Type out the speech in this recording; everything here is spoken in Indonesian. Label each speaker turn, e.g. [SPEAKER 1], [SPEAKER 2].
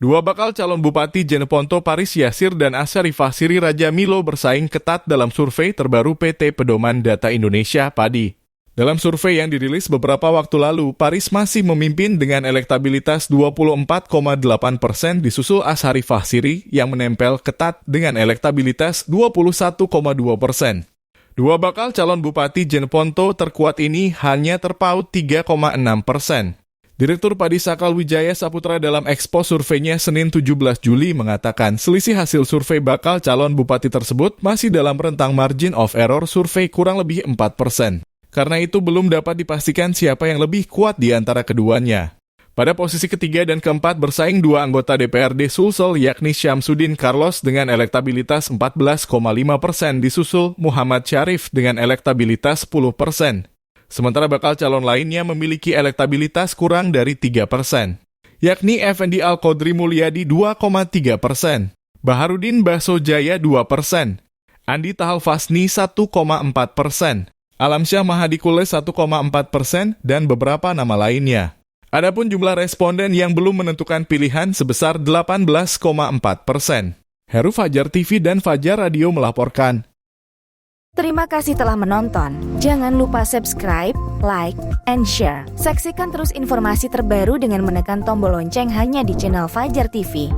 [SPEAKER 1] Dua bakal calon Bupati Jeneponto Paris Yasir dan Asyarifah Siri Raja Milo bersaing ketat dalam survei terbaru PT Pedoman Data Indonesia (PADI). Dalam survei yang dirilis beberapa waktu lalu, Paris masih memimpin dengan elektabilitas 24,8%, disusul Asyarifah Siri yang menempel ketat dengan elektabilitas 21,2%. Dua bakal calon Bupati Jeneponto terkuat ini hanya terpaut 3,6%. Direktur PADI Sakal Wijaya Saputra dalam Expo surveinya Senin 17 Juli mengatakan selisih hasil survei bakal calon bupati tersebut masih dalam rentang margin of error survei kurang lebih 4%. Karena itu belum dapat dipastikan siapa yang lebih kuat di antara keduanya. Pada posisi ketiga dan keempat bersaing dua anggota DPRD Sulsel yakni Syamsuddin Carlos dengan elektabilitas 14,5%, disusul Muhammad Syarif dengan elektabilitas 10%. Sementara bakal calon lainnya memiliki elektabilitas kurang dari 3%, yakni Effendi Al-Qodri Mulyadi 2,3%, Baharudin Basojaya 2%, Andi Tahal Fasni 1,4%, Alamsyah Mahadikule 1,4%, dan beberapa nama lainnya. Adapun jumlah responden yang belum menentukan pilihan sebesar 18,4%. Heru Fajar TV dan Fajar Radio melaporkan.
[SPEAKER 2] Terima kasih telah menonton. Jangan lupa subscribe, like, and share. Saksikan terus informasi terbaru dengan menekan tombol lonceng hanya di channel Fajar TV.